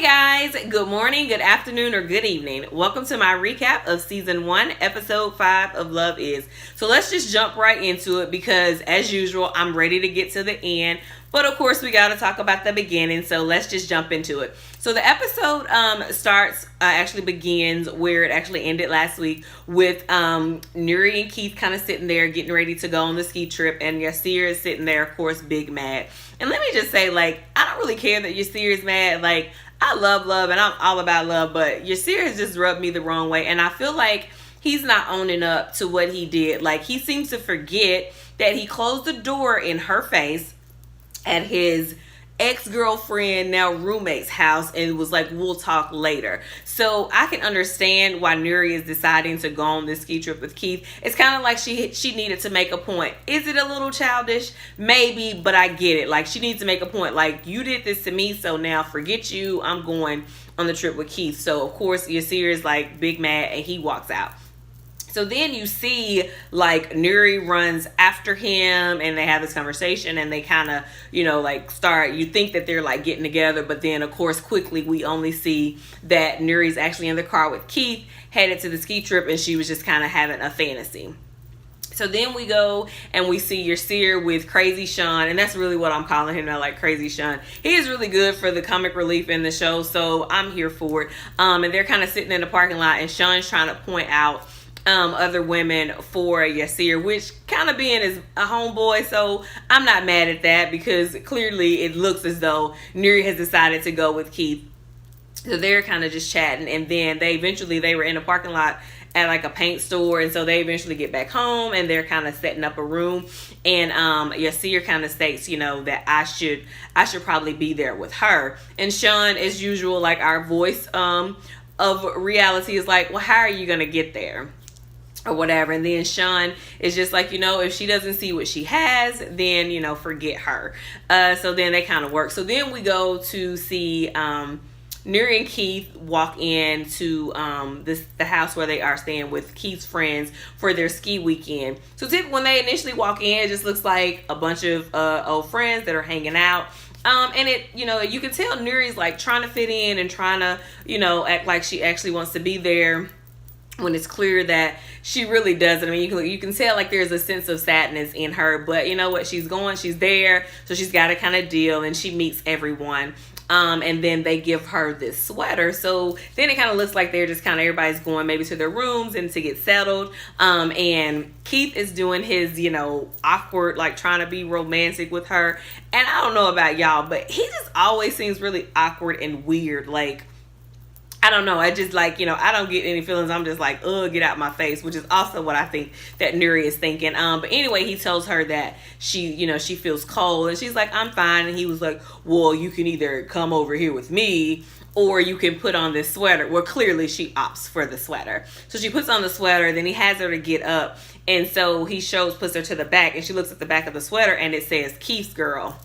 guys, good morning, good afternoon, or good evening. Welcome to my recap of season 1, episode 5 of Love Is. So let's just jump right into it because, as usual, I'm ready to get to the end. But of course, we got to talk about the beginning, so let's just jump into it. So the episode actually begins where it actually ended last week with Nuri and Keith kind of sitting there getting ready to go on the ski trip, and Yasir is sitting there, of course, big mad. And let me just say, I don't really care that Yasir is mad. I love love and I'm all about love, but Yasir has just rubbed me the wrong way, and I feel like he's not owning up to what he did. He seems to forget that he closed the door in her face at his ex-girlfriend, now roommate's house, and was like, we'll talk later. So I can understand why Nuri is deciding to go on this ski trip with Keith. It's kind of like she needed to make a point. Is it a little childish? Maybe, but I get it. She needs to make a point. You did this to me, so now forget you. I'm going on the trip with Keith. So of course Yasir is big mad, and he walks out. So then you see Nuri runs after him, and they have this conversation, and they kind of, start, you think that they're getting together, but then of course quickly we only see that Nuri's actually in the car with Keith headed to the ski trip, and she was just kind of having a fantasy. So then we go and we see Yasir with Crazy Sean, and that's really what I'm calling him now, Crazy Sean. He is really good for the comic relief in the show, so I'm here for it. And they're kind of sitting in the parking lot, and Sean's trying to point out other women for Yasir, which kind of being as a homeboy, so I'm not mad at that because clearly it looks as though Nuri has decided to go with Keith. So they're kind of just chatting, and then they were in a parking lot at a paint store, and so they eventually get back home, and they're kind of setting up a room, and Yasir kind of states, that I should probably be there with her. And Sean, as usual, our voice of reality is well, how are you gonna get there? Or whatever. And then Sean is just if she doesn't see what she has, then forget her. So then they kind of work. So then we go to see Nuri and Keith walk into the house where they are staying with Keith's friends for their ski weekend. So when they initially walk in, it just looks like a bunch of old friends that are hanging out. And it, you can tell Nuri's trying to fit in and trying to, act like she actually wants to be there, when it's clear that she really doesn't. I mean, you can tell there's a sense of sadness in her, but you know what, she's there, so she's got to kind of deal, and she meets everyone. And then they give her this sweater. So then it kind of looks like they're just kind of, everybody's going maybe to their rooms and to get settled. And Keith is doing his, awkward, trying to be romantic with her. And I don't know about y'all, but he just always seems really awkward and weird. I don't know. I just I don't get any feelings. I'm just ugh, get out my face, which is also what I think that Nuri is thinking. But anyway, he tells her that she feels cold, and she's I'm fine. And he was well, you can either come over here with me, or you can put on this sweater. Well, clearly she opts for the sweater. So she puts on the sweater, then he has her to get up. And so he puts her to the back, and she looks at the back of the sweater, and it says, Keith's girl.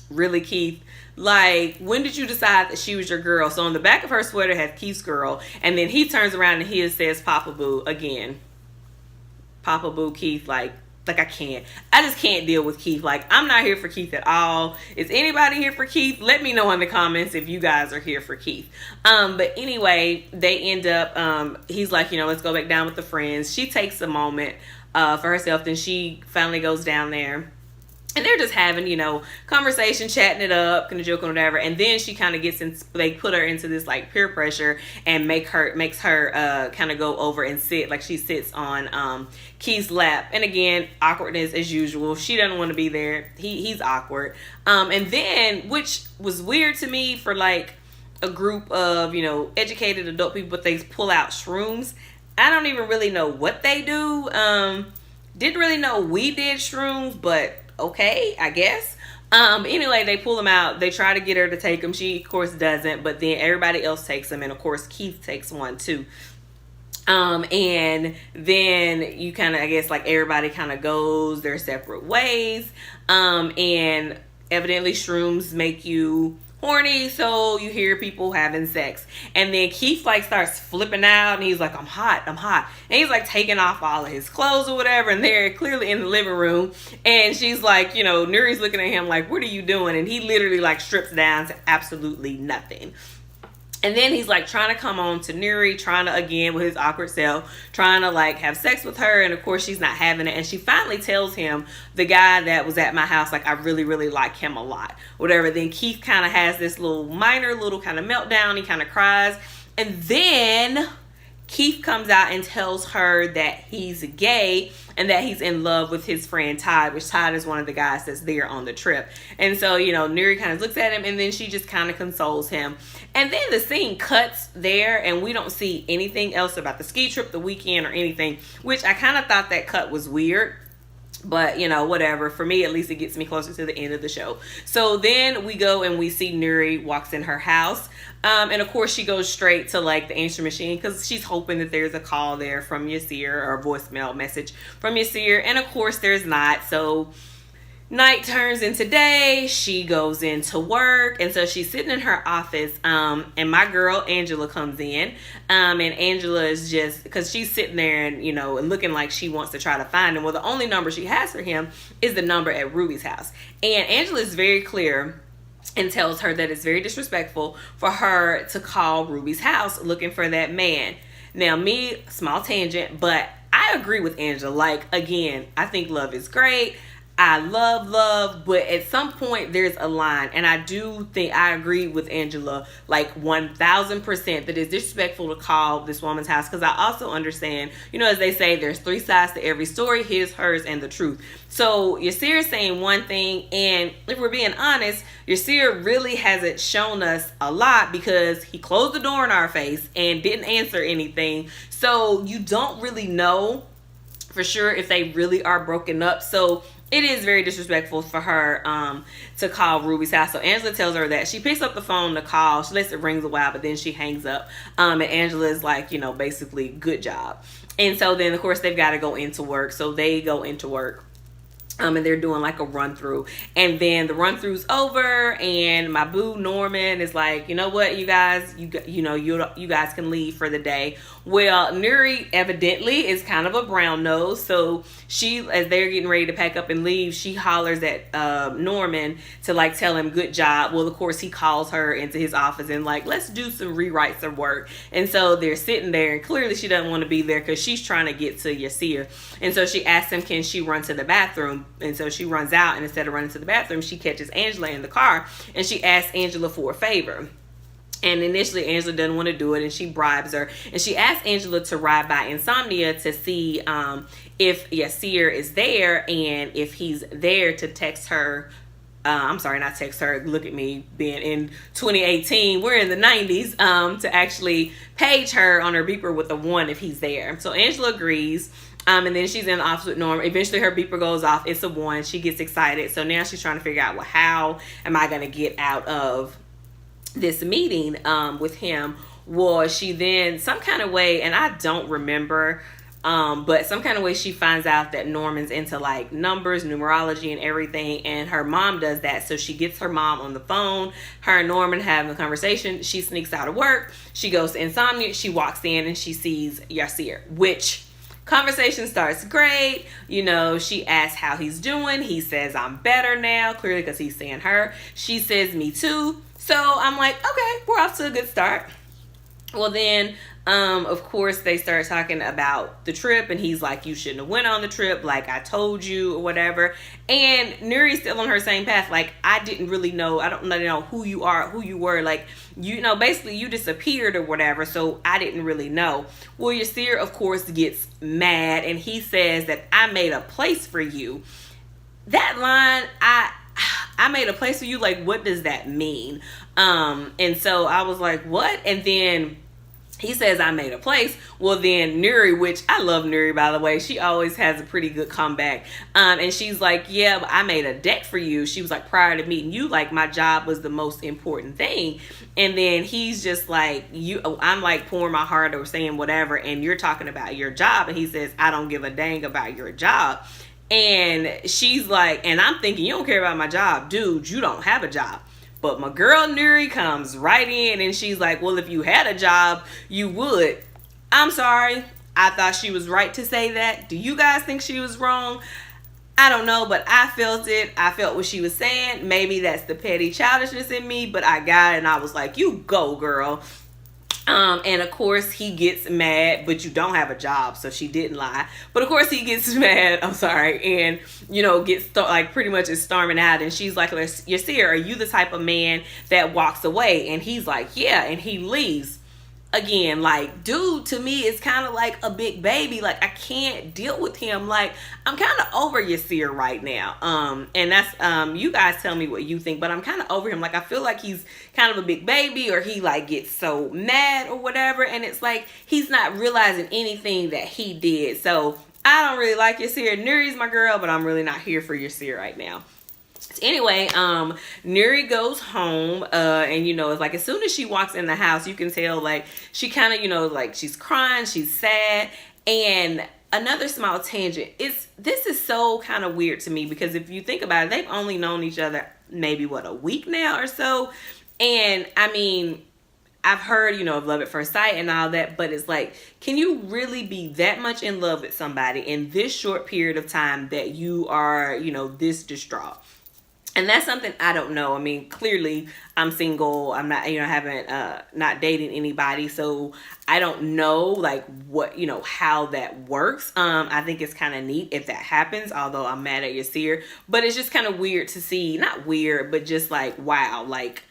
Really, Keith? When did you decide that she was your girl? So on the back of her sweater has Keith's girl, and then he turns around and he says Papa Boo again. Papa Boo, Keith, I just can't deal with Keith. I'm not here for Keith at all. Is anybody here for Keith? Let me know in the comments if you guys are here for Keith. But anyway, they end up, he's let's go back down with the friends. She takes a moment for herself, then she finally goes down there. And they're just having, conversation, chatting it up, kind of joking, whatever. And then she kind of they put her into this peer pressure and makes her kind of go over and sit, she sits on Keith's lap. And again, awkwardness as usual. She doesn't want to be there. He's awkward. And then, which was weird to me for a group of, educated adult people, but they pull out shrooms. I don't even really know what they do. Didn't really know we did shrooms, but okay, I guess. Anyway, they pull them out. They try to get her to take them. She, of course, doesn't. But then everybody else takes them. And, of course, Keith takes one, too. And then you kind of, I guess, everybody kind of goes their separate ways. And evidently, shrooms make you horny. So you hear people having sex. And then Keith like starts flipping out and he's like, I'm hot. And he's like taking off all of his clothes or whatever. And they're clearly in the living room. And she's like, you know, Nuri's looking at him like, what are you doing? And he literally like strips down to absolutely nothing. And then he's like trying to come on to Nuri, trying to, again, with his awkward self, trying to like have sex with her. And of course, she's not having it. And she finally tells him, the guy that was at my house, like, I really, really like him a lot. Whatever. Then Keith kind of has this minor kind of meltdown. He kind of cries. And then Keith comes out and tells her that he's gay and that he's in love with his friend Todd, which Todd is one of the guys that's there on the trip. And so, you know, Nuri kind of looks at him and then she just kind of consoles him. And then the scene cuts there and we don't see anything else about the ski trip, the weekend, or anything, which I kind of thought that cut was weird. But, you know, whatever. For me, at least it gets me closer to the end of the show. So then we go and we see Nuri walks in her house. And of course, she goes straight to like the answer machine because she's hoping that there's a call there from Yasir or a voicemail message from Yasir. And of course, there's not. So night turns into day. She goes into work. And so she's sitting in her office. And my girl, Angela, comes in. And Angela is just, because she's sitting there and, you know, and looking like she wants to try to find him. Well, the only number she has for him is the number at Ruby's house. And Angela is very clear and tells her that it's very disrespectful for her to call Ruby's house looking for that man. Now, me, small tangent, but I agree with Angela. Like, again, I think love is great. I love, but at some point there's a line, and I do think I agree with Angela like 1000% that it's disrespectful to call this woman's house, because I also understand, you know, as they say, there's three sides to every story: his, hers, and the truth. So Yasir is saying one thing, and if we're being honest, Yasir really hasn't shown us a lot because he closed the door in our face and didn't answer anything. So you don't really know for sure if they really are broken up. So it is very disrespectful for her to call Ruby's house. So Angela tells her that. She picks up the phone to call. She lets it ring a while, but then she hangs up. And Angela is like, you know, basically, good job. And so then, of course, they've got to go into work. So they go into work. And they're doing like a run through, and then the run through's over, and my boo Norman is like, you know what, you guys, you guys can leave for the day. Well, Nuri evidently is kind of a brown nose, so she, as they're getting ready to pack up and leave, she hollers at Norman to like tell him good job. Well, of course, he calls her into his office and like, let's do some rewrites of work. And so they're sitting there, and clearly she doesn't want to be there because she's trying to get to Yasir. And so she asks him, can she run to the bathroom? And so she runs out, and instead of running to the bathroom, she catches Angela in the car, and she asks Angela for a favor. And initially, Angela doesn't want to do it, and she bribes her. And she asks Angela to ride by Insomnia to see if Yasir is there, and if he's there to text her. I'm sorry, not text her. Look at me being in 2018. We're in the 90s. To actually page her on her beeper with a 1 if he's there. So Angela agrees. And then she's in the office with Norm. Eventually her beeper goes off. It's a 1. She gets excited. So now she's trying to figure out, well, how am I going to get out of this meeting with him? Well, she then, some kind of way, and I don't remember, but some kind of way she finds out that Norman's into like numbers, numerology, and everything, and her mom does that. So she gets her mom on the phone. Her and Norman having a conversation. She sneaks out of work. She goes to Insomnia. She walks in and she sees Yasir, which conversation starts great. You know, she asks how he's doing. He says, I'm better now, clearly because he's seeing her. She says, me too. So I'm like, okay, we're off to a good start. Well, then, of course, they start talking about the trip, and he's like, you shouldn't have went on the trip, like I told you, or whatever. And Nuri's still on her same path. Like, I didn't really know, I don't know who you are, who you were. Like, you know, basically you disappeared or whatever, so I didn't really know. Well, Yasir, of course, gets mad, and he says that I made a place for you. That line, I made a place for you, like, what does that mean? And so I was like, what? And then he says, I made a place. Well, then Nuri, which I love Nuri, by the way, she always has a pretty good comeback. And she's like, yeah, but I made a deck for you. She was like, prior to meeting you, like, my job was the most important thing. And then he's just like, I'm like pouring my heart or saying whatever, and you're talking about your job. And he says, I don't give a dang about your job. And she's like, and I'm thinking, you don't care about my job. Dude, you don't have a job. But my girl Nuri comes right in and she's like, well, if you had a job, you would. I'm sorry. I thought she was right to say that. Do you guys think she was wrong? I don't know, but I felt it. I felt what she was saying. Maybe that's the petty childishness in me, but I got it and I was like, you go, girl. And of course he gets mad, but you don't have a job, so she didn't lie. But of course he gets mad, I'm sorry, and gets like pretty much is storming out, and she's like, Yasir, are you the type of man that walks away? And he's like, yeah, and he leaves. Again, like, dude, to me, is kind of like a big baby. Like, I can't deal with him. Like, I'm kind of over Yasir right now. And that's, you guys tell me what you think, but I'm kind of over him. Like, I feel like he's kind of a big baby, or he, like, gets so mad or whatever. And it's like, he's not realizing anything that he did. So, I don't really like Yasir. Nuri's my girl, but I'm really not here for Yasir right now. Anyway, Nuri goes home, and it's like as soon as she walks in the house, you can tell like she kind of, like she's crying, she's sad. And another small tangent, this is so kind of weird to me, because if you think about it, they've only known each other maybe a week now or so. And I mean, I've heard, of love at first sight and all that, but it's like, can you really be that much in love with somebody in this short period of time that you are, this distraught? And that's something I don't know. I mean, clearly I'm single. I'm not, haven't, not dating anybody. So I don't know like what, how that works. I think it's kind of neat if that happens, although I'm mad at Yasir, but it's just kind of weird to see, not weird, but just like, wow, like,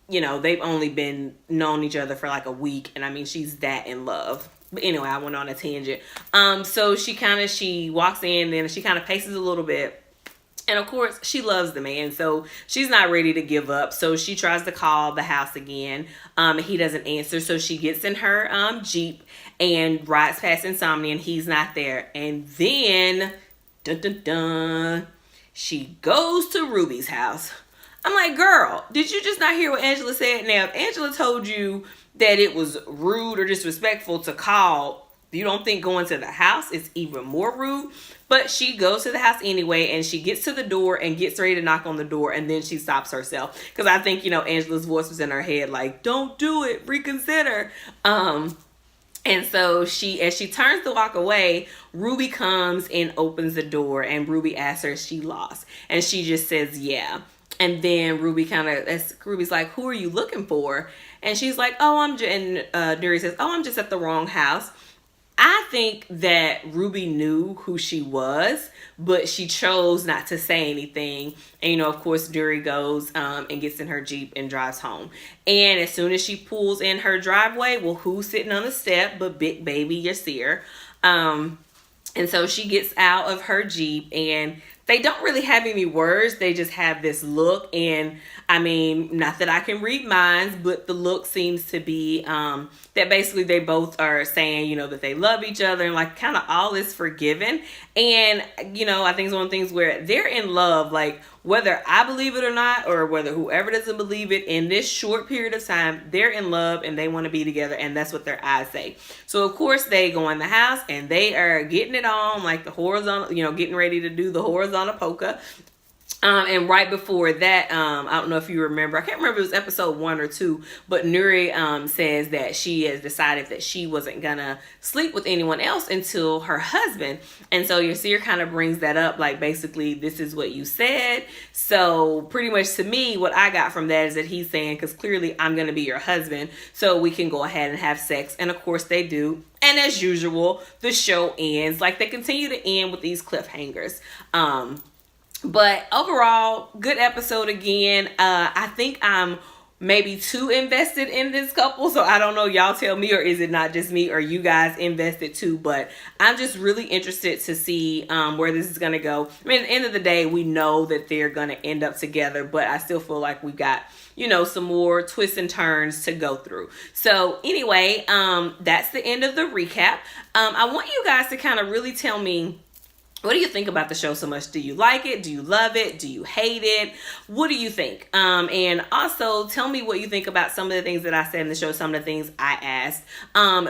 they've only been known each other for like a week. And I mean, she's that in love. But anyway, I went on a tangent. So she walks in and she kind of paces a little bit. And of course, she loves the man, so she's not ready to give up. So she tries to call the house again. He doesn't answer, so she gets in her Jeep and rides past Insomnia, and he's not there. And then, dun dun dun, she goes to Ruby's house. I'm like, girl, did you just not hear what Angela said? Now, if Angela told you that it was rude or disrespectful to call, you don't think going to the house is even more rude? But she goes to the house anyway, and she gets to the door and gets ready to knock on the door, and then she stops herself. Because I think, Angela's voice was in her head like, don't do it, reconsider. And so as she turns to walk away, Ruby comes and opens the door, and Ruby asks her if she lost. And she just says, yeah. And then Ruby's like, who are you looking for? And she's like, and Nuri says, I'm just at the wrong house. I think that Ruby knew who she was, but she chose not to say anything. And, of course, Nuri goes and gets in her Jeep and drives home. And as soon as she pulls in her driveway, well, who's sitting on the step but big baby Yasir? And so she gets out of her Jeep, and they don't really have any words. They just have this look. And I mean, not that I can read minds, but the look seems to be that basically they both are saying, that they love each other, and like kind of all is forgiven. And, I think it's one of the things where they're in love, like whether I believe it or not, or whether whoever doesn't believe it, in this short period of time, they're in love and they want to be together. And that's what their eyes say. So of course they go in the house and they are getting it on, like the horizontal, getting ready to do the horizontal polka. And right before that, I don't know if you remember, I can't remember if it was episode 1 or 2, but Nuri says that she has decided that she wasn't gonna sleep with anyone else until her husband. And so Yasir kind of brings that up, like basically this is what you said. So pretty much to me, what I got from that is that he's saying, because clearly I'm gonna be your husband, so we can go ahead and have sex. And of course they do. And as usual, the show ends. Like they continue to end with these cliffhangers. But overall, good episode again. I think I'm maybe too invested in this couple. So I don't know, y'all tell me, or is it not just me, or you guys invested too? But I'm just really interested to see where this is going to go. I mean, at the end of the day, we know that they're going to end up together, but I still feel like we've got, some more twists and turns to go through. So anyway, that's the end of the recap. I want you guys to kind of really tell me what do you think about the show so much? Do you like it? Do you love it? Do you hate it? What do you think? And also tell me what you think about some of the things that I said in the show, some of the things I asked.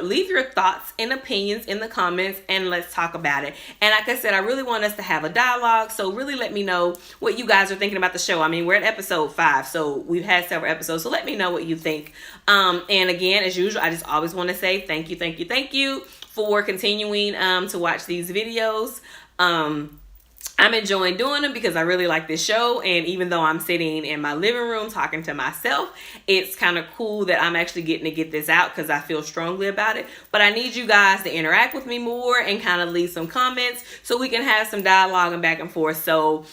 Leave your thoughts and opinions in the comments and let's talk about it. And like I said, I really want us to have a dialogue. So really let me know what you guys are thinking about the show. I mean, we're at episode 5, so we've had several episodes. So let me know what you think. And again, as usual, I just always want to say thank you for continuing to watch these videos. I'm enjoying doing them because I really like this show, and even though I'm sitting in my living room talking to myself, it's kind of cool that I'm actually getting to get this out because I feel strongly about it. But I need you guys to interact with me more and kind of leave some comments so we can have some dialogue and back and forth. So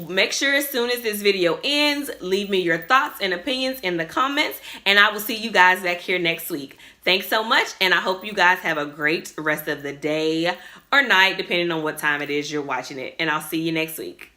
make sure as soon as this video ends, leave me your thoughts and opinions in the comments, and I will see you guys back here next week. Thanks so much, and I hope you guys have a great rest of the day or night, depending on what time it is you're watching it. And I'll see you next week.